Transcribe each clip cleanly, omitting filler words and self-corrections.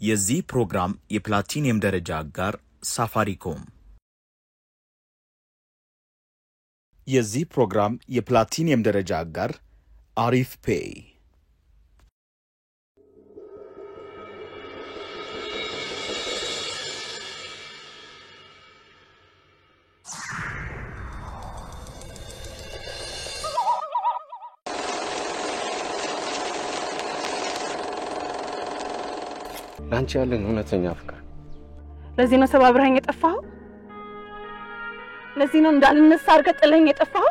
የዚህ ፕሮግራም የፕላቲኒየም ደረጃ አጋር ሳፋሪኮም። የዚህ ፕሮግራም የፕላቲኒየም ደረጃ አጋር አሪፍ ፔይ። ላንቺ ያለን እውነተኛ ፍቅር ለዚህ ነው ሰባብረኝ የጠፋው? ለዚህ ነው እንዳልነሳ አርገህ ጥለኝ የጠፋው?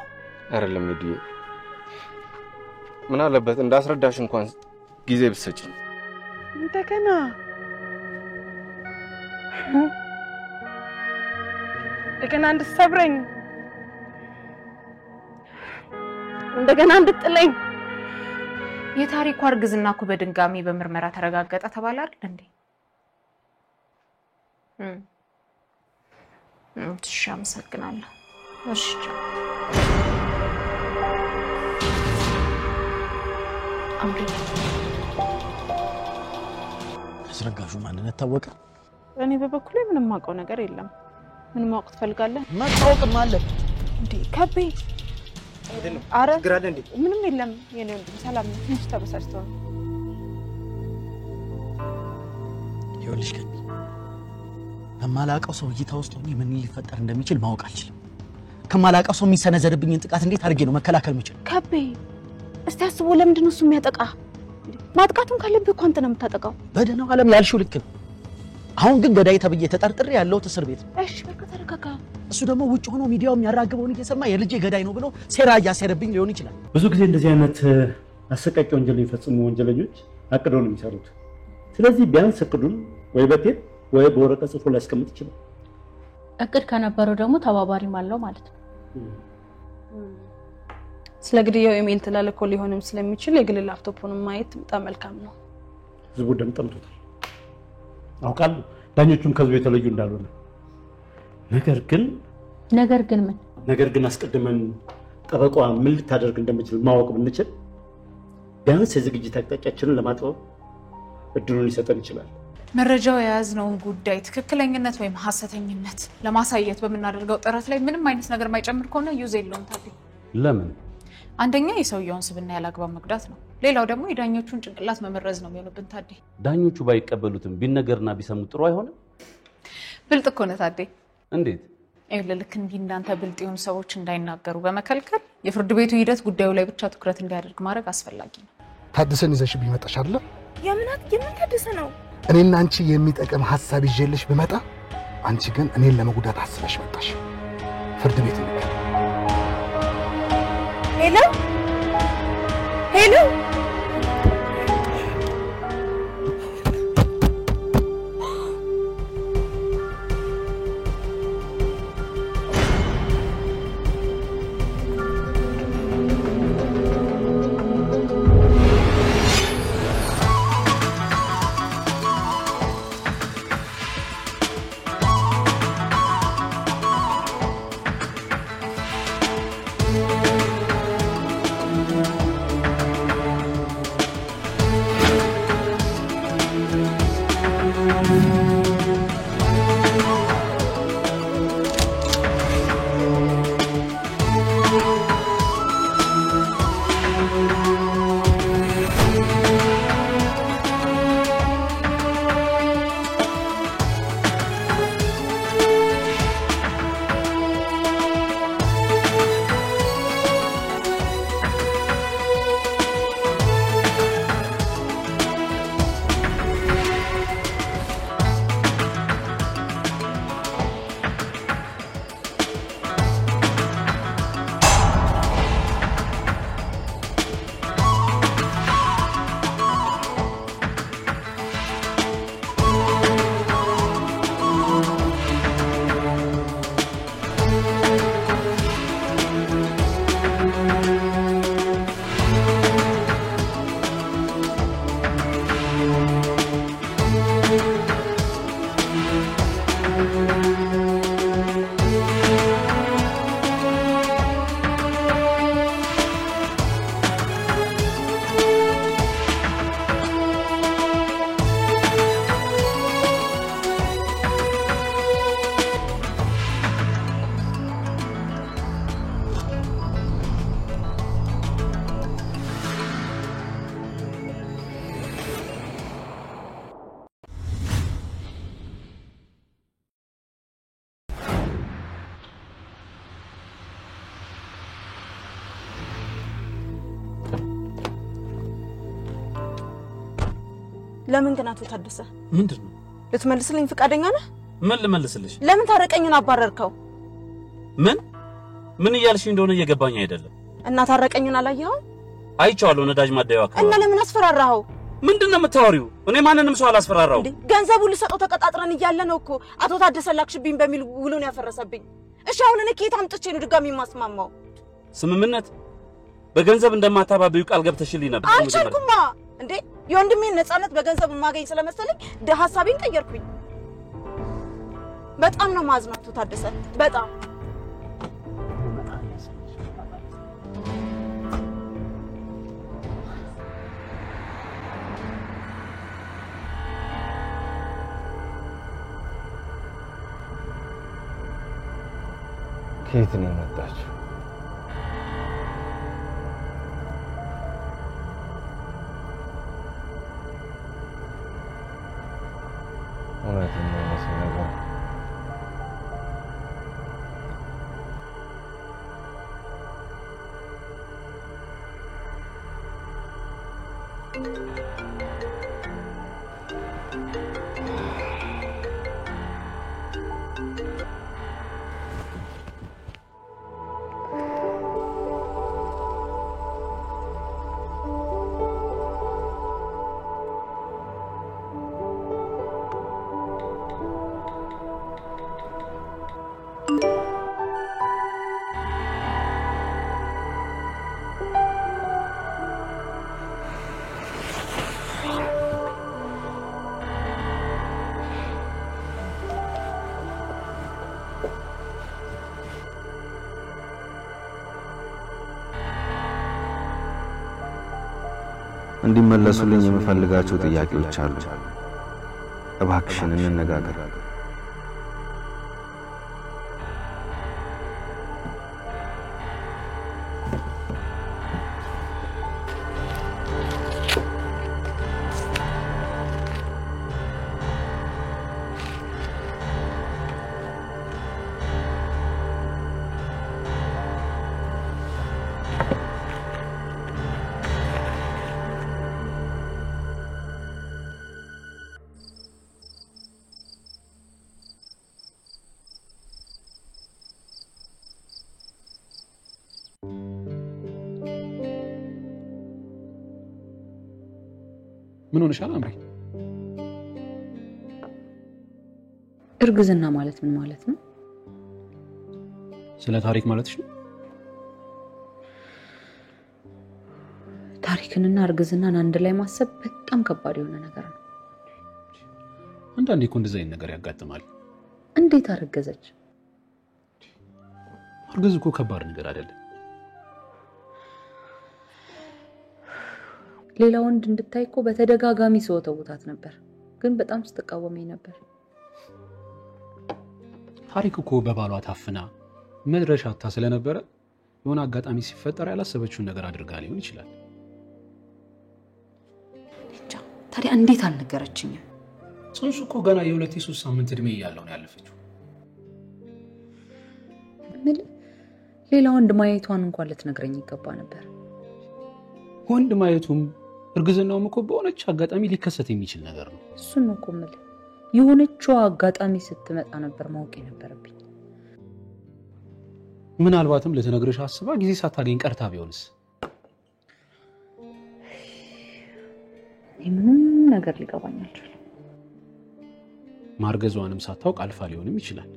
አይደለም ሄዱዬ፣ ምን አለበት እንዳስረዳሽ እንኳን ጊዜ ብትሰጪኝ። እንደገና እንድትሰብረኝ፣ እንደገና እንድትጥለኝ። የታሪኩ አርግዝና እኮ በድንጋሚ በምርመራ ተረጋገጠ ተባለ አይደል እንዴ? እሺ አመሰግናለሁ። እሺ አስረጋሹ ማንነት ታወቀ? እኔ በበኩሌ ምንም ማውቀው ነገር የለም። ምን ማወቅ ትፈልጋለህ? ማታወቅም አለ እንዴ? ከቤ አረ ግራለ እንዴ? ምንም የለም የኔ ወንድም፣ ሰላም ነው። ትንሽ ተበሳጭቶ ነው። ይኸውልሽ ከቢ ከማላውቀው ሰው እይታ ውስጥ ሆኜ ምን ሊፈጠር እንደሚችል ማወቅ አልችልም። ከማላውቀው ሰው የሚሰነዘርብኝን ጥቃት እንዴት አድርጌ ነው መከላከል የምችለው? ከቤ እስቲ አስቦ ለምንድን ነው እሱ የሚያጠቃ? ማጥቃቱን ካለብህ እኮ አንተ ነው የምታጠቃው። በደህናው ዓለም ያልሽው ልክ ነው። አሁን ግን ገዳይ ተብዬ ተጠርጥሬ ያለሁት እስር ቤት ነው። እሺ በቃ ተረጋጋ። እሱ ደግሞ ውጭ ሆኖ ሚዲያው የሚያራግበውን እየሰማ የልጄ ገዳይ ነው ብሎ ሴራ እያሴረብኝ ሊሆን ይችላል። ብዙ ጊዜ እንደዚህ አይነት አሰቃቂ ወንጀል የሚፈጽሙ ወንጀለኞች አቅደው ነው የሚሰሩት። ስለዚህ ቢያንስ እቅዱን ወይ በቴፕ ወይ በወረቀት ጽፎ ሊያስቀምጥ ይችላል። እቅድ ከነበረው ደግሞ ተባባሪም አለው ማለት ነው። ስለ ግድያው ኢሜል ተላልኮ ሊሆንም ስለሚችል የግል ላፕቶፑን ማየት በጣም መልካም ነው። ህዝቡ ደም ጠምቶታል አውቃለሁ። ዳኞቹም ከዚህ የተለዩ እንዳልሆነ ነገር ግን ምን ነገር ግን አስቀድመን ጠበቃዋ ምን ልታደርግ እንደምችል ማወቅ ብንችል ቢያንስ የዝግጅት አቅጣጫችንን ለማጥበብ እድሉን ሊሰጠን ይችላል። መረጃው የያዝነውን ጉዳይ ትክክለኛነት ወይም ሐሰተኝነት ለማሳየት በመናደርገው ጥረት ላይ ምንም አይነት ነገር ማይጨምር ከሆነ ዩዝ የለውም። ታዲያ ለምን? አንደኛ የሰውየውን ስብና ያላግባብ መግዳት ነው። ሌላው ደግሞ የዳኞቹን ጭንቅላት መመረዝ ነው የሚሆንብን። ታዲያ ዳኞቹ ባይቀበሉትም ቢነገርና ቢሰሙ ጥሩ አይሆንም? ብልጥ እኮ ነህ ታዲያ። እንዴት? ልክ እንዲህ እንዳንተ ብልጥ የሆኑ ሰዎች እንዳይናገሩ በመከልከል የፍርድ ቤቱ ሂደት ጉዳዩ ላይ ብቻ ትኩረት እንዲያደርግ ማድረግ አስፈላጊ ነው። ታድሰን ይዘሽ ቢመጣሽ አይደል? የምን ታድሰ ነው? እኔና አንቺ የሚጠቅም ሐሳብ ይዤልሽ ብመጣ አንቺ ግን እኔን ለመጉዳት አስበሽ መጣሽ። ፍርድ ቤት ነው። ሄሎ ለምን ግን አቶ ታደሰ ምንድነው ልትመልስልኝ ፍቃደኛ ነህ? ምን ልመልስልሽ? ለምን ታረቀኝን አባረርከው? ምን እያልሽ እንደሆነ እየገባኝ አይደለም። እና ታረቀኝን አላየኸው? አይቼዋለሁ ነዳጅ ማደያው አካባቢ። እና ለምን አስፈራራኸው? ምንድነው የምታወሪው? እኔ ማንንም ሰው አላስፈራራው። ገንዘቡ ልሰጠው ተቀጣጥረን እያለ ነው እኮ አቶ ታደሰ ላክሽብኝ በሚል ውሉን ያፈረሰብኝ። እሺ አሁን እኔ ከየት አምጥቼ ነው ድጋሚ ማስማማው? ስምምነት በገንዘብ እንደማታባቢው ቃል ገብተሽልኝ ነበር። አልቻልኩማ እንዴ የወንድሜን ነፃነት በገንዘብ ማገኝ ስለመሰለኝ ሐሳቤን ቀየርኩኝ። በጣም ነው ማዝነው አቶ ታደሰ በጣም ከየት ነው የመጣችው? እውነተኛ መስሎ ነበር። እንዲመለሱልኝ የምፈልጋቸው ጥያቄዎች አሉ። እባክሽን እንነጋገር። ምን ሆነሻል አምሪ? እርግዝና ማለት ምን ማለት ነው? ስለ ታሪክ ማለትሽ ነው? ታሪክንና እርግዝናን አንድ ላይ ማሰብ በጣም ከባድ የሆነ ነገር ነው። አንዳንዴ እኮ እንደዛ አይነት ነገር ያጋጥማል። እንዴት አረገዘች? እርግዝ እኮ ከባድ ነገር አይደለም። ሌላ ወንድ እንድታይ እኮ በተደጋጋሚ ሰውተውታት ነበር፣ ግን በጣም ስትቃወመኝ ነበር። ታሪክ እኮ በባሏ ታፍና መድረሻ አታ ስለነበረ የሆነ አጋጣሚ ሲፈጠር ያላሰበችውን ነገር አድርጋ ሊሆን ይችላል። ታዲያ እንዴት አልነገረችኝም? ጽንሱ እኮ ገና የ2-3 ሳምንት እድሜ እያለው ነው ያለፈችው። ሌላ ወንድ ማየቷን እንኳን ልትነግረኝ ይገባ ነበር። ወንድ ማየቱም እርግዝናውም እኮ በሆነች አጋጣሚ ሊከሰት የሚችል ነገር ነው። እሱን ነው እኮ የምልህ። የሆነችው አጋጣሚ ስትመጣ ነበር ማወቅ የነበረብኝ። ምናልባትም ልትነግርሽ አስባ ጊዜ ሳታገኝ ቀርታ ቢሆንስ? ምንም ነገር ሊገባኝ አልቻለም። ማርገዟንም ሳታውቅ አልፋ ሊሆንም ይችላል።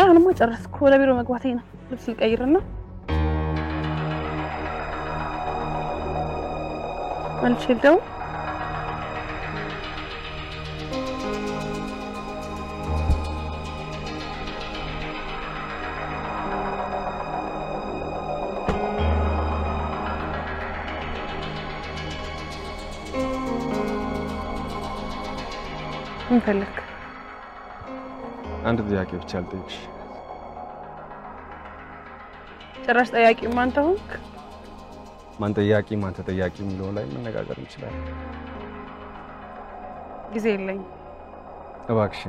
አሁንማ ጨረስኩ። ወደ ቢሮ መግባቴ ነው። ልብስ ልቀይርና መልሽልው እንፈልግ አንድ ጥያቄ ብቻ ልጠይቅሽ። ጭራሽ ጠያቂ ማን ተሆንክ? ማን ጠያቂ ማን ተጠያቂ የሚለው ላይ መነጋገር እንችላለን። ጊዜ የለኝ። እባክሽ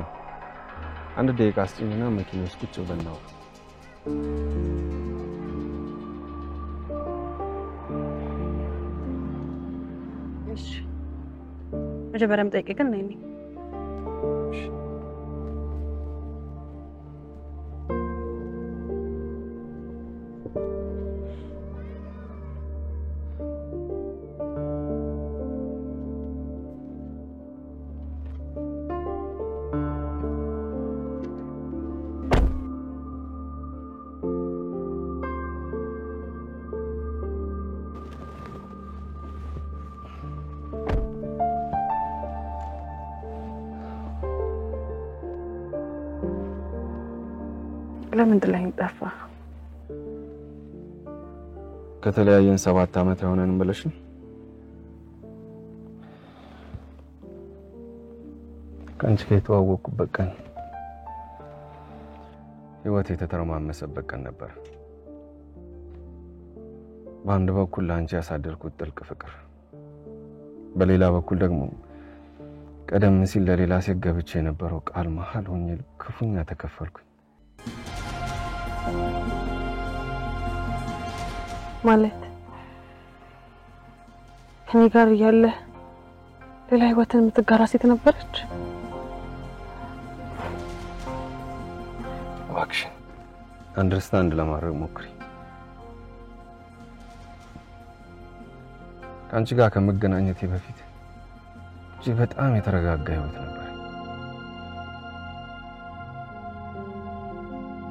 አንድ ደቂቃ አስጭኝና መኪና ውስጥ ቁጭ ብለን ነው። እሺ መጀመሪያም ጠይቄ ግን ነኝ። ለምን ጥለኸኝ ጠፋ? ከተለያየን 7 ዓመት የሆነን ብለሽ ከአንቺ ጋር የተዋወቅኩበት ቀን ህይወቴ የተተረማመሰበት ቀን ነበር። በአንድ በኩል ለአንቺ ያሳደርኩት ጥልቅ ፍቅር፣ በሌላ በኩል ደግሞ ቀደም ሲል ለሌላ ሴት ገብቼ የነበረው ቃል መሃል ሆኜ ክፉኛ ተከፈልኩኝ። ማለት ከኔ ጋር ያለ ሌላ ህይወትን የምትጋራ ሴት ነበረች? እባክሽ አንደርስታንድ ለማድረግ ሞክሪ። ከአንቺ ጋር ከመገናኘቴ በፊት እጅግ በጣም የተረጋጋ ህይወት ነበር።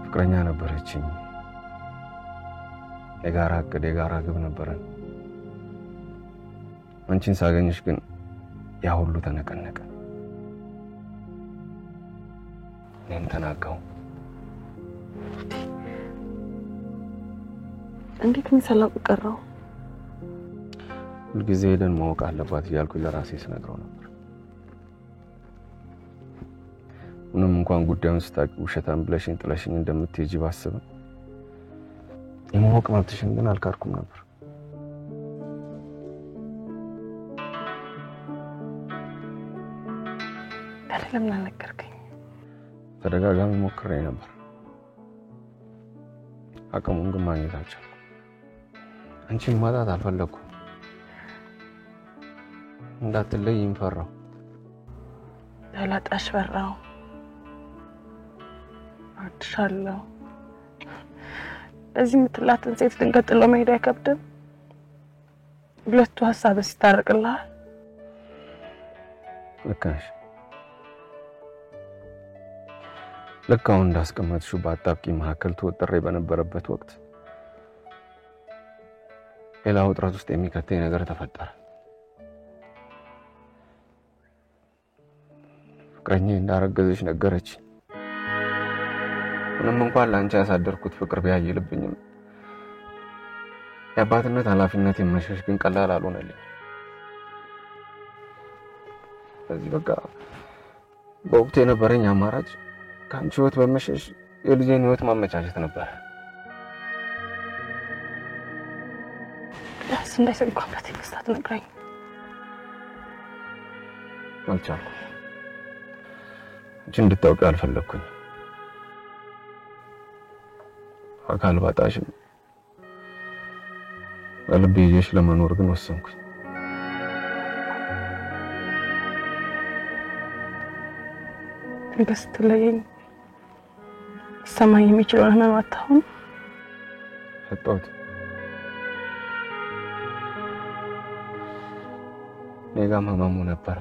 ፍቅረኛ ነበረችኝ። የጋራ እቅድ የጋራ ግብ ነበረን። አንቺን ሳገኝሽ ግን ያ ሁሉ ተነቀነቀ። እኔም ተናጋው። እንዴት ምን ሰላም ቀረው? ሁልጊዜ ሄደን ማወቅ አለባት እያልኩኝ ለራሴ ስነግረው ነበር። ምንም እንኳን ጉዳዩን ስታውቂ ውሸታም ብለሽኝ ጥለሽኝ እንደምትሄጂ ባስብም የማወቅ መብትሽን ግን አልካድኩም ነበር። ለምን አልነገርከኝ? ተደጋጋሚ ሞክሬ ነበር። አቅሙን ግን ማግኘት አልቻልኩም። አንቺን ማጣት አልፈለኩም። እንዳትለይኝ ፈራሁ። ያላጣሽ ፈራሁ። አትሻለሁ። እዚህ የምትላትን ሴት ድንገት ጥሎ መሄድ አይከብድም? ሁለቱ ሀሳብ ሲታረቅልሃል? ልክ ነሽ። ልክ አሁን እንዳስቀመጥሽው በአጣብቂኝ መካከል ተወጥሬ በነበረበት ወቅት ሌላ ውጥረት ውስጥ የሚከተኝ ነገር ተፈጠረ። ፍቅረኛዬ እንዳረገዘች ነገረች። ምንም እንኳን ለአንቺ ያሳደርኩት ፍቅር ቢያይልብኝም የአባትነት ኃላፊነት የመሸሽ ግን ቀላል አልሆነልኝ። ስለዚህ በቃ በወቅቱ የነበረኝ አማራጭ ከአንቺ ህይወት በመሸሽ የልጄን ህይወት ማመቻቸት ነበር። ዳስ እንዳይሰንኳ በቴክስት አትነግረኝ። አልቻልኩም። አንቺ እንድታውቂ አልፈለግኩኝ። አካል ባጣሽም በልቤ ይዤሽ ለመኖር ግን ወሰንኩኝ። ስትለየኝ ሰማይ የሚችለውን ህመም አታሁን ሰጠሁት። ኔጋም ህመሙ ነበረ።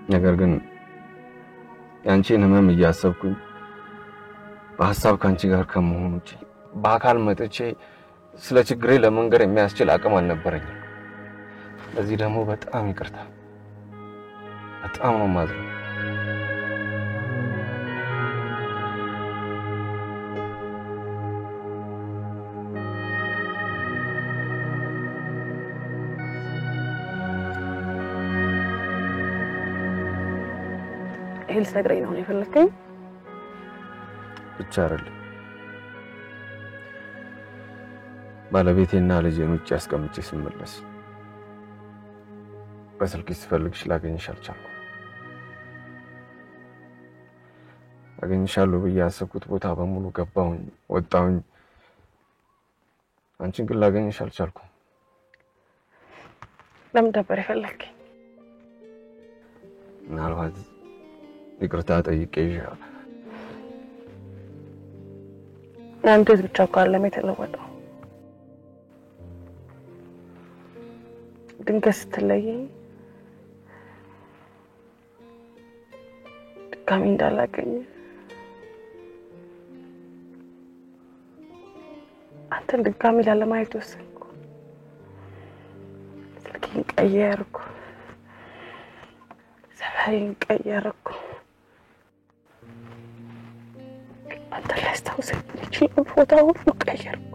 ነገር ግን ያንቺን ህመም እያሰብኩኝ በሐሳብ ካንቺ ጋር ከመሆን ውጪ በአካል መጥቼ ስለ ችግሬ ለመንገር የሚያስችል አቅም አልነበረኝም። ለዚህ ደግሞ በጣም ይቅርታ። በጣም ነው የማዝነው። ይሄልስ ነግረኝ ነው የፈለከኝ? ብቻ አይደለም ባለቤቴና ልጄን ውጭ አስቀምጬ ስመለስ በስልክ ስፈልግሽ ላገኝሽ አልቻልኩም። አገኝሻለሁ ብዬ ያሰብኩት ቦታ በሙሉ ገባሁኝ፣ ወጣሁኝ። አንቺን ግን ላገኝሽ አልቻልኩም። ለምን ነበር የፈለከኝ? ምናልባት ይቅርታ ጠይቄሽ አንተስ ብቻ እኮ አይደለም የተለወጠው። ድንገት ስትለየኝ ድጋሚ እንዳላገኝ አንተን ድጋሚ ላለማየት ወሰንኩ። ስልኬን ቀየርኩ፣ ሰፈሬን ቀየርኩ። አንተ ላስታውሰኝ የሚችለው ቦታ ሁሉ ቀየርኩ።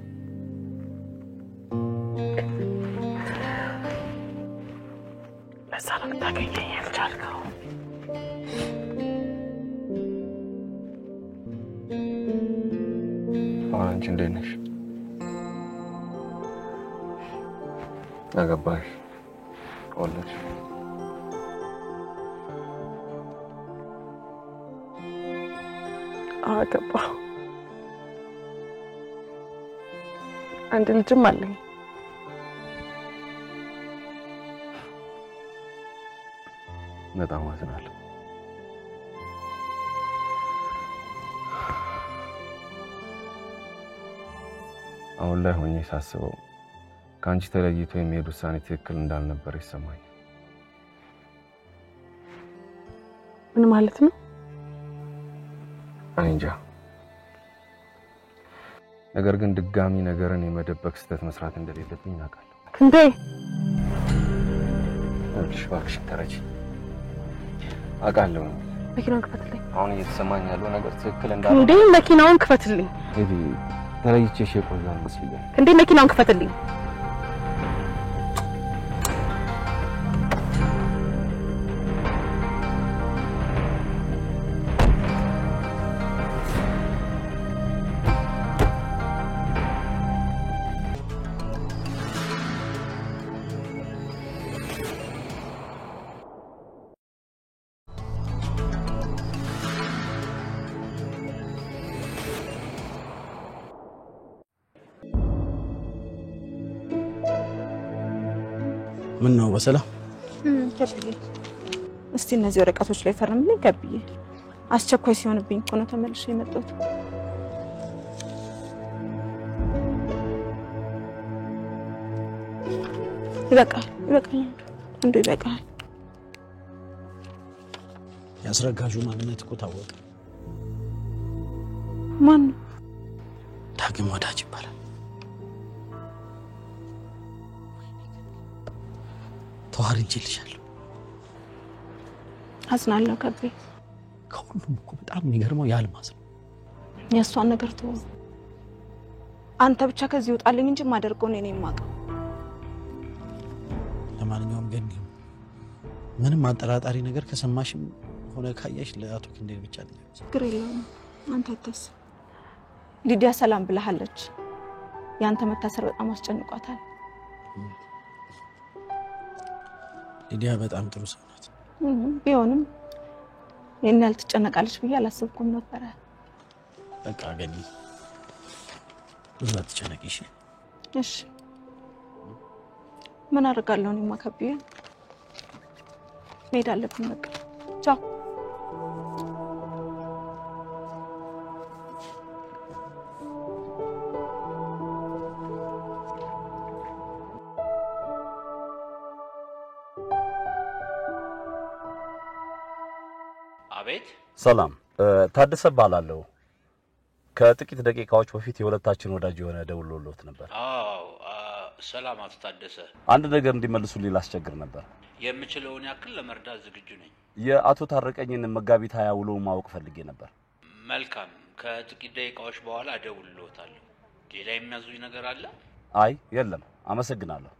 ለዛ ነው ልታገኘኝ ያልቻልከው። አንቺ እንዴት ነሽ? አገባሽ? ወለድሽ? አገባሁ። አንድ ልጅም አለኝ። በጣም አዝናለሁ። አሁን ላይ ሆኜ ሳስበው ከአንቺ ተለይቶ የሚሄድ ውሳኔ ትክክል እንዳልነበር ይሰማኛል። ምን ማለት ነው? እንጃ። ነገር ግን ድጋሚ ነገርን የመደበቅ ስህተት መስራት እንደሌለብኝ አውቃለሁ። እንዴ እባክሽ ተረጂ። አውቃለሁ። መኪናውን ክፈትልኝ። አሁን እየተሰማኝ ያለው ነገር ትክክል እንዳልሆነ። እንዴ መኪናውን ክፈትልኝ። ሄዲ ተለይቼሽ የቆየሁ መስሎኛል። እንዴ መኪናውን ክፈትልኝ። ምን ነው በሰላም? ከብዬ እስቲ እነዚህ ወረቀቶች ላይ ፈርምልኝ ከብዬ። አስቸኳይ ሲሆንብኝ እኮ ነው ተመልሼ የመጣሁት። ይበቃል። እንዴ ይበቃል። ያስረጋጁ ማንነት እኮ ታወቀ። ማን? ዳግም ወዳጅ ይባላል። ተዋርጅልሻለሁ። አዝናለሁ ከቤ። ከሁሉም እኮ በጣም የሚገርመው ያልማዝ ነው። የእሷን ነገር ተወው። አንተ ብቻ ከዚህ ውጣልኝ እንጂ ማደርገው እኔ ነኝ የማውቀው። ለማንኛውም ግን ምንም አጠራጣሪ ነገር ከሰማሽም ሆነ ካያሽ ለአቶ ክንዴ ብቻ ልጅ ችግር የለውም። አንተ አትስ ሊዲያ ሰላም ብለሃለች። ያንተ መታሰር በጣም አስጨንቋታል። ሊዲያ በጣም ጥሩ ሰው ናት። ቢሆንም የኔ ያልተጨነቃለች ብዬ አላሰብኩም ነበር። በቃ ገኒ ብዙ አትጨነቂሽ። እሺ ምን አደርጋለሁ? እኔማ ከብዬ መሄድ አለብኝ። በቃ ቻው። አቤት። ሰላም ታደሰ ባላለሁ። ከጥቂት ደቂቃዎች በፊት የሁለታችን ወዳጅ የሆነ ደውሎልዎት ነበር። አዎ ሰላም አቶ ታደሰ። አንድ ነገር እንዲመልሱልኝ ላስቸግር ነበር። የምችለውን ያክል ለመርዳት ዝግጁ ነኝ። የአቶ ታረቀኝን መጋቢት 20 ውሎ ማወቅ ፈልጌ ነበር። መልካም፣ ከጥቂት ደቂቃዎች በኋላ እደውልልዎታለሁ። ሌላ የሚያዙኝ ነገር አለ? አይ የለም፣ አመሰግናለሁ።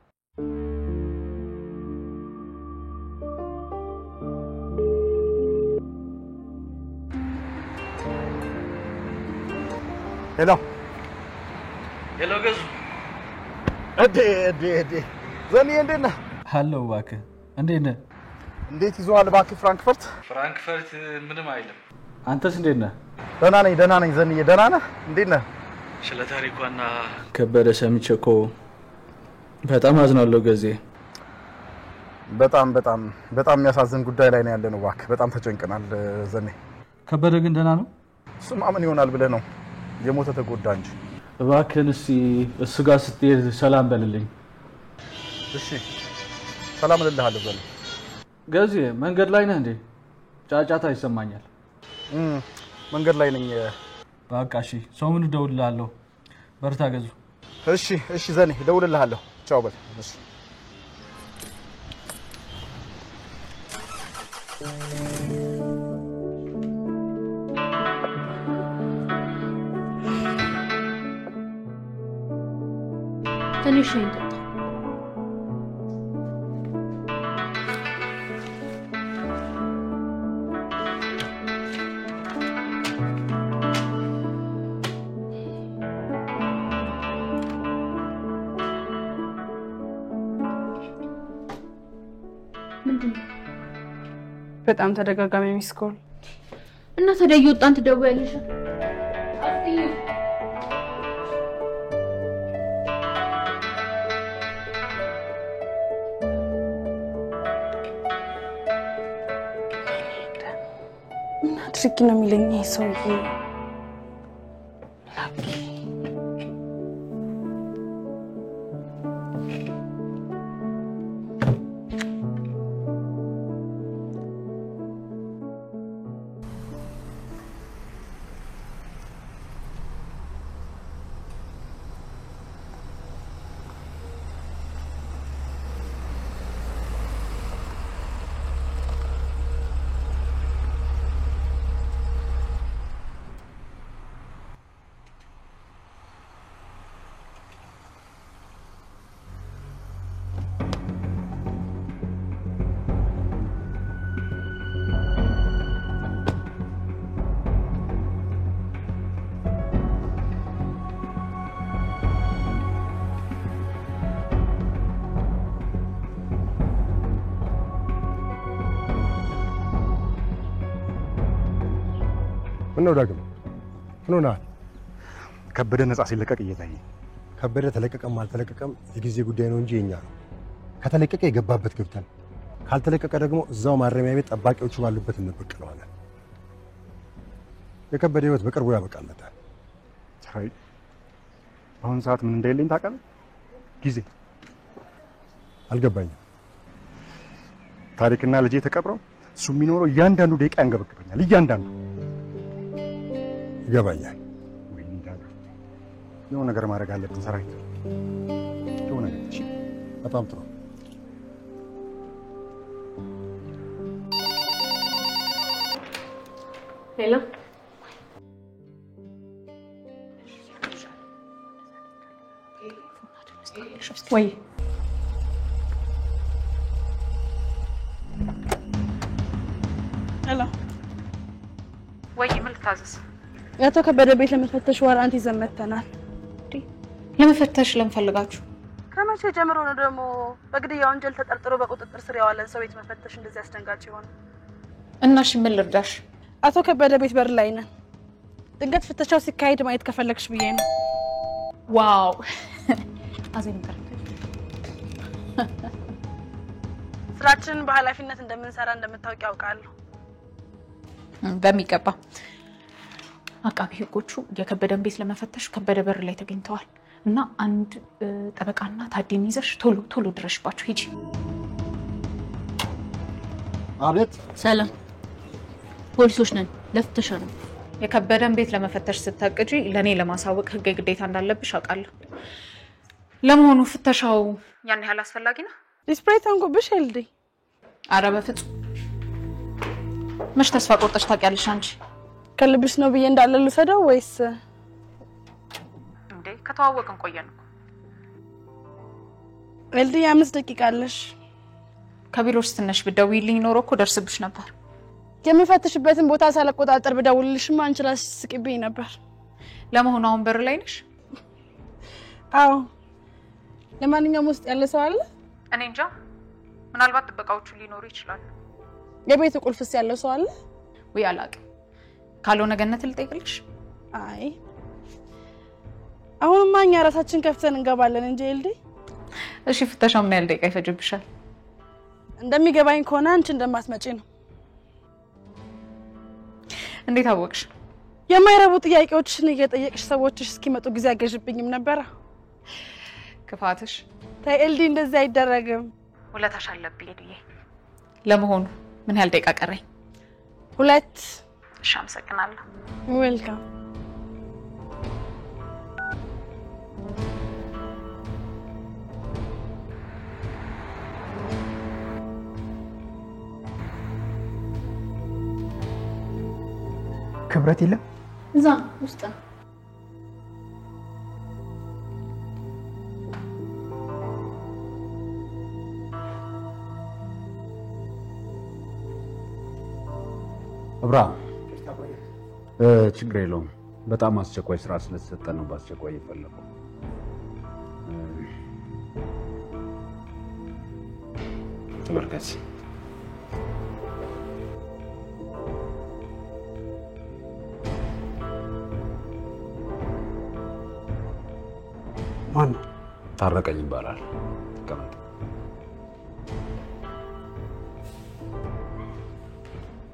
ሄሎ ሄሎ፣ ገዙ እዴ ዘንዬ እንዴት ነህ? ሃሎ እባክህ፣ እንዴት ነህ? እንዴት ይዞሃል እባክህ ፍራንክፈርት? ፍራንክፈርት ምንም አይልም። አንተስ እንዴት ነህ? ደህና ነኝ ዘንዬ፣ ደህና ነህ? እንዴት ነህ? ስለ ታሪኳና ከበደ ሰምቼ እኮ በጣም አዝናለሁ ገዜ። በጣም የሚያሳዝን ጉዳይ ላይ ነው ያለነው እባክህ። በጣም ተጨንቀናል ዘኔ። ከበደ ግን ደህና ነው? እሱማ ምን ይሆናል ብለህ ነው? የሞተ ተጎዳ እንጂ። እባክህን እስቲ እሱ ጋር ስትሄድ ሰላም በልልኝ። እሺ ሰላም እልልሃለሁ ዘኔ። ገዜ መንገድ ላይ ነህ እንዴ? ጫጫታ ይሰማኛል። መንገድ ላይ ነኝ። በቃ እሺ፣ ሰውን እደውልልሃለሁ። በርታ ገዙ። እሺ ዘኔ እደውልልሃለሁ። ቻው በል። እሺ ትንሽ እንጠጣ። በጣም ተደጋጋሚ ሚስ ኮል እና ታዲያ እየወጣን ትደውያለሽ? አድርጊ ነው የሚለኝ ይሄ ሰውዬ። ምን ነው ዳግም? ምን ሆነሃል? ከበደ ነፃ ሲለቀቅ እየታየ። ከበደ ተለቀቀም አልተለቀቀም የጊዜ ጉዳይ ነው እንጂ የኛ ነው። ከተለቀቀ የገባበት ገብተን፣ ካልተለቀቀ ደግሞ እዛው ማረሚያ ቤት ጠባቂዎቹ ባሉበት እንበቅለዋለን። የከበደ ህይወት በቅርቡ ያበቃለታል። አይ አሁን ሰዓት ምን እንደሌለኝ ታውቃለህ? ጊዜ አልገባኝም። ታሪክና ልጄ ተቀብረው እሱ የሚኖረው እያንዳንዱ ደቂቃ ያንገበግበኛል። እያንዳንዱ ይገባኛል። ወይኔ ዳግም የሆነ ነገር ማድረግ አለብን። ሰራዊት የሆነ ነገር። እሺ በጣም ጥሩ። ሄሎ ወይ ሄሎ ወይ ምን ልታዘዝ? የአቶ ከበደ ቤት ለመፈተሽ ዋራንት ይዘን መተናል። ለመፈተሽ ለምፈልጋችሁ? ከመቼ ጀምሮ ነው ደግሞ በግድያ ወንጀል ተጠርጥሮ በቁጥጥር ስር የዋለን ሰው ቤት መፈተሽ እንደዚህ አስደንጋጭ ይሆን? እናሽ ምን ልርዳሽ? አቶ ከበደ ቤት በር ላይ ነን። ድንገት ፍተሻው ሲካሄድ ማየት ከፈለግሽ ብዬ ነው። ዋው አዜም ቀር ስራችንን በኃላፊነት እንደምንሰራ እንደምታውቂ ያውቃለሁ። በሚገባ አቃቢ ህጎቹ የከበደን ቤት ለመፈተሽ ከበደ በር ላይ ተገኝተዋል እና አንድ ጠበቃና ታዲን ይዘሽ ቶሎ ድረሽባቸው ሂጂ። አቤት። ሰላም፣ ፖሊሶች ነን፣ ለፍተሻ ነው። የከበደን ቤት ለመፈተሽ ስታቅጂ ለኔ ለማሳወቅ ህግ ግዴታ እንዳለብሽ አውቃለሁ። ለመሆኑ ፍተሻው ያን ያህል አስፈላጊ ነው? ዲስፕሬት አንጎብሽ ኤልዲ? ኧረ በፍጹም። መች ተስፋ ቆርጠሽ ታውቂያለሽ አንቺ? ከልብሽ ነው ብዬ እንዳለ ልውሰደው ወይስ? እንዴ ከተዋወቅን ቆየን እኮ። ኤልዲ 5 ደቂቃ አለሽ። ከቢሮሽ ትነሽ ብትደውይልኝ ኖሮ እኮ ደርስብሽ ነበር። የምፈትሽበትን ቦታ ሳልቆጣጠር ብደውልልሽማ አንቺ ራስሽ ስቂብኝ ነበር። ለመሆኑ አሁን በር ላይ ነሽ? አዎ። ለማንኛውም ውስጥ ያለ ሰው አለ? እኔ እንጃ። ምናልባት ጥበቃዎቹ ሊኖሩ ይችላሉ። የቤቱ ቁልፍስ ያለው ሰው አለ? ወይ አላውቅም። ካልሆነ ገነት ልጠይቅልሽ? አይ አሁንማ እኛ ራሳችን ከፍተን እንገባለን እንጂ ኤልዲ። እሺ ፍተሻው ምን ያህል ደቂቃ ይፈጅብሻል? እንደሚገባኝ ከሆነ አንቺ እንደማትመጪ ነው። እንዴት አወቅሽ? የማይረቡ ጥያቄዎችሽን እየጠየቅሽ ሰዎችሽ እስኪመጡ ጊዜ አገዥብኝም ነበር። ክፋትሽ። ተይ ኤልዲ እንደዚህ አይደረግም። ውለታሽ አለብኝ ኤልዲ። ለመሆኑ ምን ያህል ደቂቃ ቀረኝ? 2። እሺ አመሰግናለሁ። ዌልካም። ክብረት የለም እዛ ውስጥ ነው። አብርሃም ችግር የለውም። በጣም አስቸኳይ ስራ ስለተሰጠ ነው በአስቸኳይ የፈለኩ። ተመልከት። ማን? ታረቀኝ ይባላል። ተቀመጥ።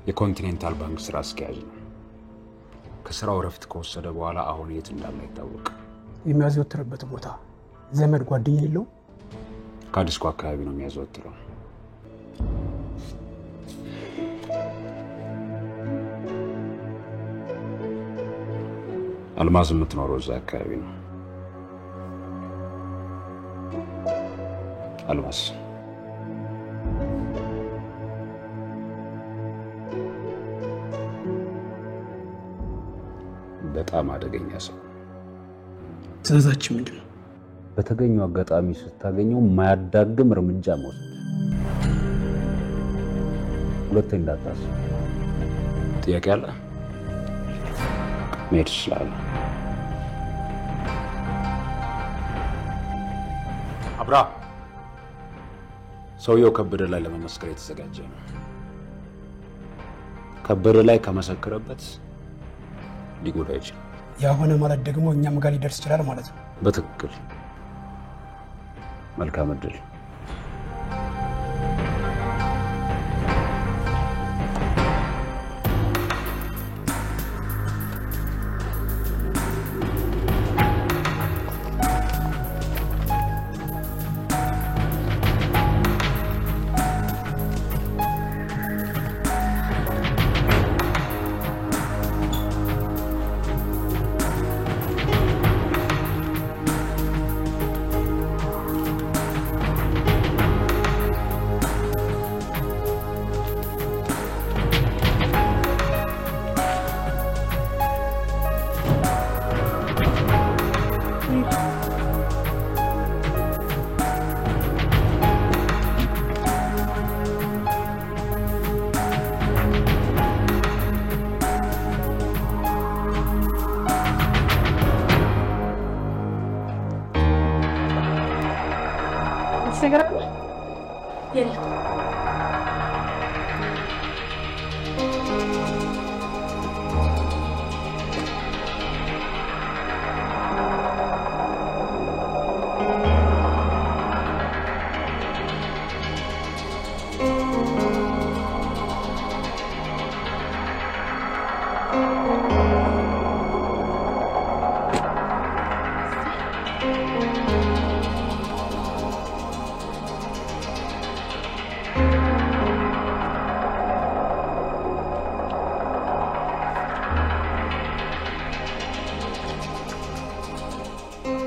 የኮንቲኔንታል ባንክ ስራ አስኪያጅ ነው። ከስራው እረፍት ከወሰደ በኋላ አሁን የት እንዳለ አይታወቅም። የሚያዘወትርበት ቦታ ዘመድ ጓደኛ የለው? ከአዲስኮ አካባቢ ነው የሚያዘወትረው። አልማዝ የምትኖረው እዛ አካባቢ ነው። አልማዝ በጣም አደገኛ ሰው። ትዕዛዛችን ምንድን ነው? በተገኘው አጋጣሚ ስታገኘው የማያዳግም እርምጃ መውሰድ። ሁለተኛ እንዳታስብ። ጥያቄ አለ? መሄድ ትችላለህ። አብርሃም፣ ሰውየው ከበደ ላይ ለመመስከር የተዘጋጀ ነው። ከበደ ላይ ከመሰከረበት ሊጎዳ ይችላል። ያሆነ ማለት ደግሞ እኛም ጋር ሊደርስ ይችላል ማለት ነው። በትክክል። መልካም እድል።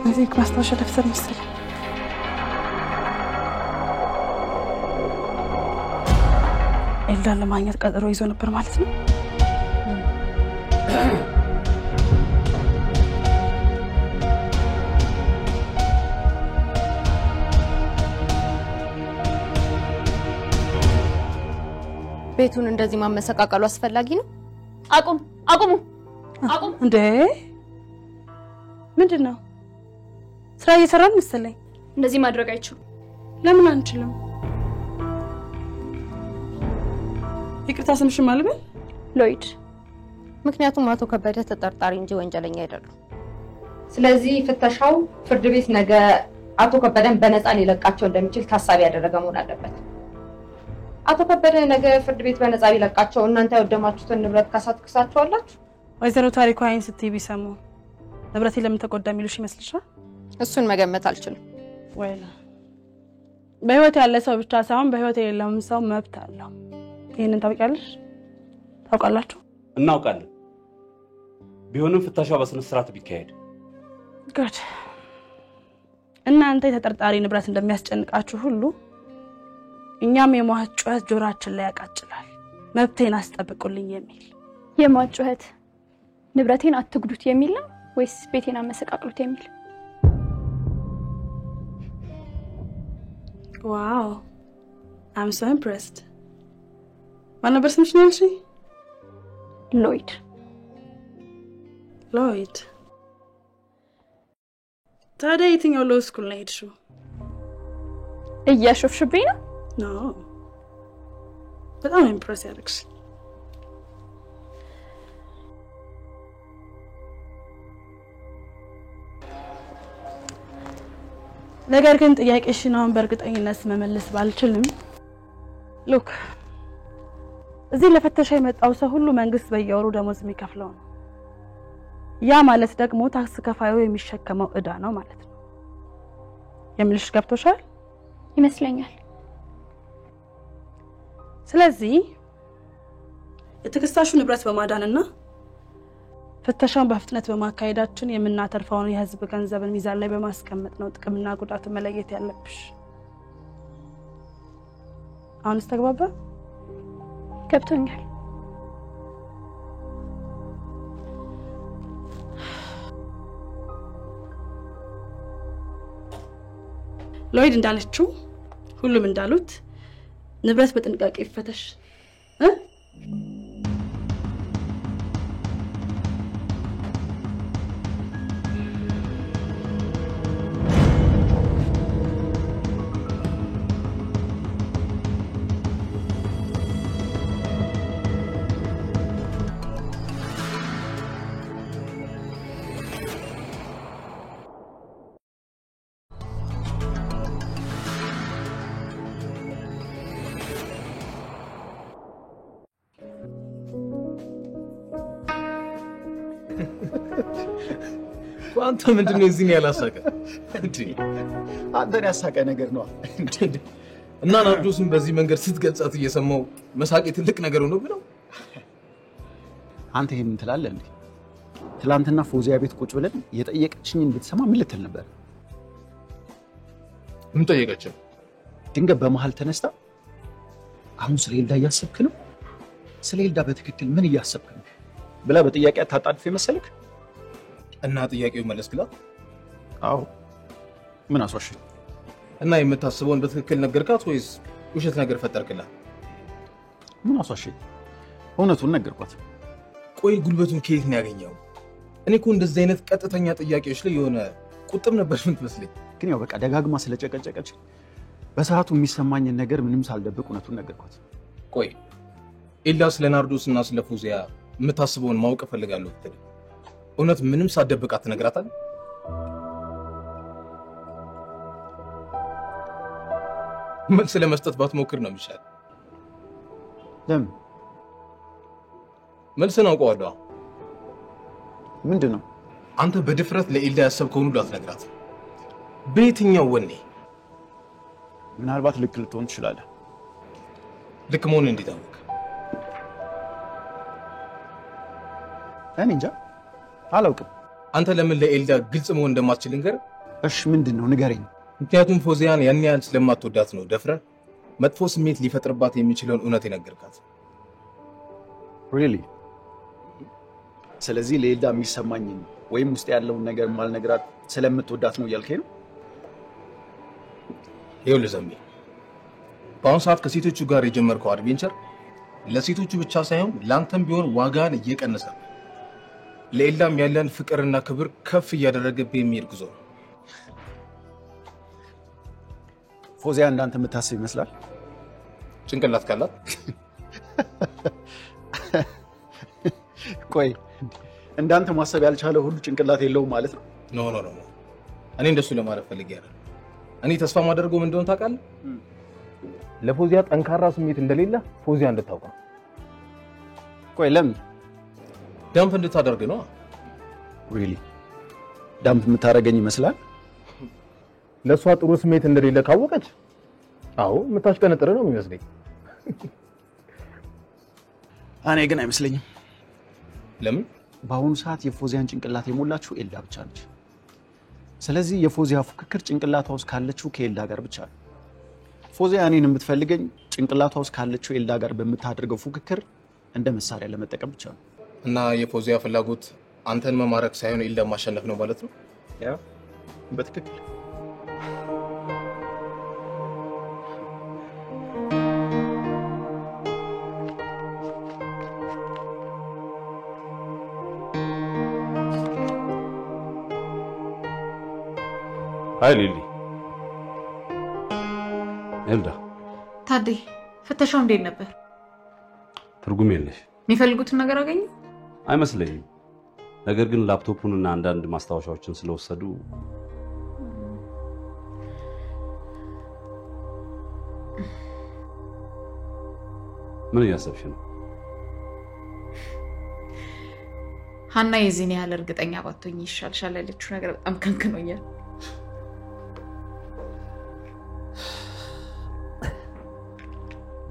እዚህ ማስታወሻ ደብተር መሰለኝ። ኤልዳን ለማግኘት ቀጠሮ ይዞ ነበር ማለት ነው። ቤቱን እንደዚህ ማመሰቃቀሉ አስፈላጊ ነው? አቁሙ እንዴ! ምንድነው? ስራ እየሰራን መሰለኝ። እንደዚህ ማድረግ አይችሉም። ለምን አንችልም? ይቅርታ ስምሽ ማለት ነው? ሎይድ። ምክንያቱም አቶ ከበደ ተጠርጣሪ እንጂ ወንጀለኛ አይደሉም። ስለዚህ ፍተሻው ፍርድ ቤት ነገ አቶ ከበደን በነፃ ሊለቃቸው እንደሚችል ታሳቢ ያደረገ መሆን አለበት። አቶ ከበደ ነገ ፍርድ ቤት በነፃ ቢለቃቸው እናንተ ያወደማችሁትን ንብረት ካሳ ትክሳችኋላችሁ? ወይዘሮ ታሪኩ አይን ስትይ ቢሰሙ ንብረቴ ለምን ተጎዳ የሚሉሽ ይመስልሻል? እሱን መገመት አልችልም። ወይላ በህይወት ያለ ሰው ብቻ ሳይሆን በህይወት የሌለውም ሰው መብት አለው። ይሄንን ታውቂያለሽ? ታውቃላችሁ? እናውቃለን። ቢሆንም ፍተሻው በስነ ስርዓት ቢካሄድ ጉድ። እናንተ የተጠርጣሪ ንብረት እንደሚያስጨንቃችሁ ሁሉ እኛም የሟች ጩኸት ጆሮአችን ላይ ያቃጭላል። መብቴን አስጠብቁልኝ የሚል የሟች ጩኸት ንብረቴን አትጉዱት የሚል ነው ወይስ ቤቴን አመሰቃቅሉት የሚል? ዋው I'm so impressed. ማን ነበር ስምሽ ነው ያልሽኝ? ሎይድ። ሎይድ። ታዲያ የትኛው ሎው ስኩል ነው የሄድሽው? እያሾፍሽብኝ ነው? ኖ በጣም ኢምፕረስ ያደርግሽ። ነገር ግን ጥያቄሽን አሁን በእርግጠኝነት መመለስ ባልችልም ሉክ እዚህ ለፈተሻ የመጣው ሰው ሁሉ መንግስት በየወሩ ደሞዝ የሚከፍለው ነው። ያ ማለት ደግሞ ታክስ ከፋዩ የሚሸከመው ዕዳ ነው ማለት ነው። የምልሽ ገብቶሻል? ይመስለኛል። ስለዚህ የተከሳሹ ንብረት በማዳንና ፍተሻውን በፍጥነት በማካሄዳችን የምናተርፈውን የህዝብ ገንዘብን ሚዛን ላይ በማስቀመጥ ነው ጥቅምና ጉዳት መለየት ያለብሽ። አሁንስ ተግባባ? ገብቶኛል። ሎይድ እንዳለችው ሁሉም እንዳሉት ንብረት በጥንቃቄ ይፈተሽ። አንተ ምንድነው እዚህ ነው ያላሳቀ? እንዴ አንተን ያሳቀ ነገር ነው እንዴ? እና ናርዶስን በዚህ መንገድ ስትገልጻት እየሰማው መሳቄ ትልቅ ነገር ሆኖ ብለው አንተ ይሄን ትላለህ እንዴ? ትላንትና ፎዚያ ቤት ቁጭ ብለን የጠየቀችኝን ብትሰማ ምን ልትል ነበር? ምን ጠየቀች? ድንገት በመሃል ተነስታ አሁን ስለ ኤልዳ እያሰብክ ነው? ስለ ኤልዳ በትክክል ምን እያሰብክ ነው ብላ በጥያቄ አታጣድፍ መሰለክ? እና ጥያቄው መለስክላት? አዎ። ምን አስዋሽ? እና የምታስበውን በትክክል ነገርካት ወይስ ውሸት ነገር ፈጠርክላት? ምን አስዋሽ? እውነቱን ነገርኳት። ቆይ ጉልበቱን ከየት ነው ያገኘው? እኔ እኮ እንደዚህ አይነት ቀጥተኛ ጥያቄዎች ላይ የሆነ ቁጥብ ነበር የምትመስለኝ። ግን ያው በቃ ደጋግማ ስለጨቀጨቀች በሰዓቱ የሚሰማኝን ነገር ምንም ሳልደብቅ እውነቱን ነገርኳት። ቆይ ኤልዳ ስለ ናርዶስ እና ስለ ፎዚያ የምታስበውን ማወቅ እፈልጋለሁ ብትል እውነት ምንም ሳትደብቃት ትነግራታለህ? መልስ ለመስጠት ባትሞክር ነው የሚሻል። ለምን? መልስን አውቀዋለሁ። ምንድነው? አንተ በድፍረት ለኤልዳ ያሰብከውን ሁሉ አትነግራትም። በየትኛው ወኔ? ምናልባት ልክ ልትሆን ትችላለህ። ልክ መሆን እንዴት አወቅ? እኔ እንጃ አላውቅም። አንተ ለምን ለኤልዳ ግልጽ መሆን እንደማትችል ንገር። እሺ ምንድነው? ንገረኝ። ምክንያቱም ፎዚያን ያን ያህል ስለማትወዳት ነው ደፍረ መጥፎ ስሜት ሊፈጥርባት የሚችለውን እውነት የነገርካት? ሪሊ? ስለዚህ ለኤልዳ የሚሰማኝ ወይም ውስጥ ያለውን ነገር ማልነግራት ስለምትወዳት ነው እያልከኝ ነው? ይኸውልህ ዘሜ፣ በአሁኑ ሰዓት ከሴቶቹ ጋር የጀመርከው አድቬንቸር ለሴቶቹ ብቻ ሳይሆን ለአንተም ቢሆን ዋጋን እየቀነሰ ነው። ለኤልዳም ያለን ፍቅርና ክብር ከፍ እያደረገብህ የሚሄድ ጉዞ ነው። ፎዚያ እንዳንተ የምታስብ ይመስላል? ጭንቅላት ካላት? ቆይ እንዳንተ ማሰብ ያልቻለ ሁሉ ጭንቅላት የለውም ማለት ነው? ኖ ኖ ኖ፣ እኔ እንደሱ ለማለት ፈልጌ አይደለም። እኔ ተስፋ ማደርገው ምን እንደሆነ ታውቃለህ? ለፎዚያ ጠንካራ ስሜት እንደሌለ ፎዚያ እንድታውቅ ነው። ቆይ ለምን? ዳምፕ እንድታደርግ ነው። ሪሊ ዳምፕ የምታደርገኝ ይመስላል? ለእሷ ጥሩ ስሜት እንደሌለ ካወቀች፣ አዎ የምታሽቀነጥር ነው የሚመስለኝ። እኔ ግን አይመስለኝም። ለምን? በአሁኑ ሰዓት የፎዚያን ጭንቅላት የሞላችው ኤልዳ ብቻ ነች። ስለዚህ የፎዚያ ፉክክር ጭንቅላቷ ውስጥ ካለችው ከኤልዳ ጋር ብቻ ነው። ፎዚያ እኔን የምትፈልገኝ ጭንቅላቷ ውስጥ ካለችው ኤልዳ ጋር በምታደርገው ፉክክር እንደ መሳሪያ ለመጠቀም ብቻ ነው። እና የፎዚያ ፍላጎት አንተን መማረክ ሳይሆን ኤልዳ ማሸነፍ ነው ማለት ነው? ያ በትክክል። ሃይ ሊሊ። ኤልዳ። ታዴ፣ ፍተሻው እንዴት ነበር? ትርጉም የለሽ። የሚፈልጉትን ነገር አገኙ? አይመስለኝም። ነገር ግን ላፕቶፑንና አንዳንድ ማስታወሻዎችን ስለወሰዱ ምን እያሰብሽ ነው? ሀና የዚህን ያህል እርግጠኛ ባትሆኝ ይሻልሻል ያለችው ነገር በጣም ከንክኖኛል።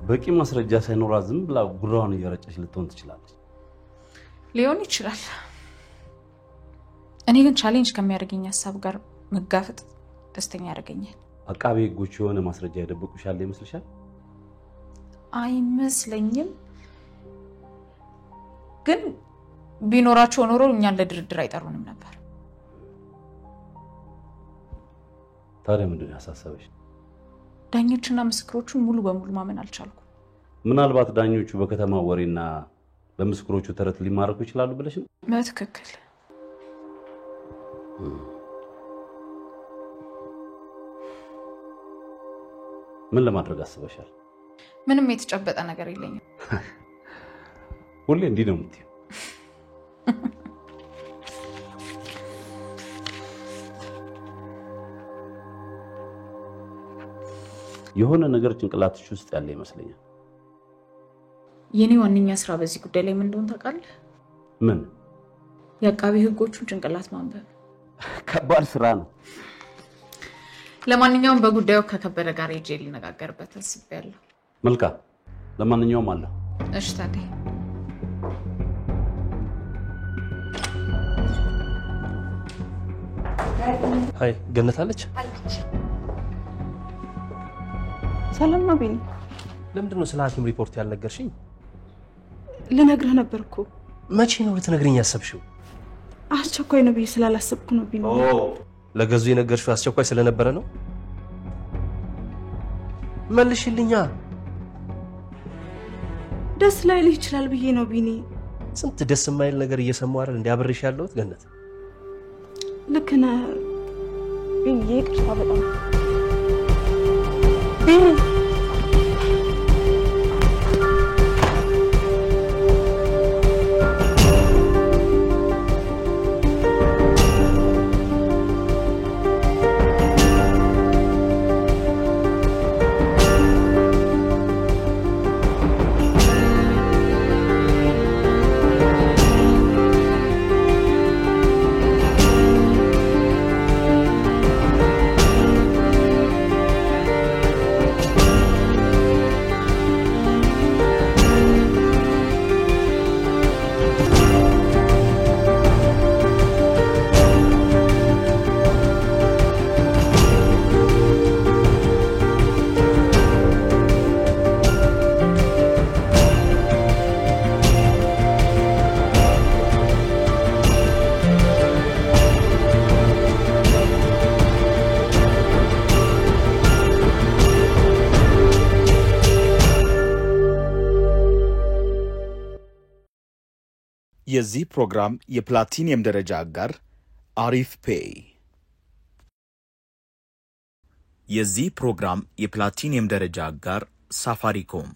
በቂ ማስረጃ ሳይኖራ ዝም ብላ ጉራውን እየረጨች ልትሆን ትችላለች። ሊሆን ይችላል። እኔ ግን ቻሌንጅ ከሚያደርገኝ ሀሳብ ጋር መጋፈጥ ደስተኛ ያደርገኛል። አቃቤ ሕጎች የሆነ ማስረጃ ያደብቁሻል ይመስልሻል? አይመስለኝም። ግን ቢኖራቸው ኖሮ እኛን ለድርድር አይጠሩንም ነበር። ታዲያ ምንድን ነው ያሳሰበሽ? ዳኞችና ምስክሮቹን ሙሉ በሙሉ ማመን አልቻልኩም። ምናልባት ዳኞቹ በከተማ ወሬና በምስክሮቹ ተረት ሊማረኩ ይችላሉ ብለሽ ነው? በትክክል። ምን ለማድረግ አስበሻል? ምንም የተጨበጠ ነገር የለኝም። ሁሌ እንዲህ ነው የምትይው? የሆነ ነገር ጭንቅላትሽ ውስጥ ያለ ይመስለኛል። የኔ ዋነኛ ስራ በዚህ ጉዳይ ላይ ምን እንደሆነ ታውቃለህ? ምን? የአቃቤ ሕጎቹን ጭንቅላት ማንበብ። ከባድ ስራ ነው። ለማንኛውም በጉዳዩ ከከበደ ጋር ሄጄ ልነጋገርበት አስቤያለሁ። መልካም። ለማንኛውም አለ። እሺ ታዲያ ሃይ፣ ገነት አለች? ሰላም ነው ቢኒ? ለምንድን ነው ስለ ሐኪም ሪፖርት ያልነገርሽኝ? ልነግርህ ነበር እኮ። መቼ ነው ልትነግሪኝ ያሰብሽው? አስቸኳይ ነው ብዬ ስላላሰብኩ ነው ቢኒ። ለገዙ የነገርሽው አስቸኳይ ስለነበረ ነው? መልሽልኛ። ደስ ላይልህ ይችላል ብዬ ነው ቢኒ። ስንት ደስ የማይል ነገር እየሰማሁ አይደል እንዲያብርሽ ያለሁት ገነት። ልክ ነህ ቢኒ። ይቅርታ በጣም ቢኒ። የዚህ ፕሮግራም የፕላቲኒየም ደረጃ አጋር አሪፍ ፔይ። የዚህ ፕሮግራም የፕላቲኒየም ደረጃ አጋር ሳፋሪኮም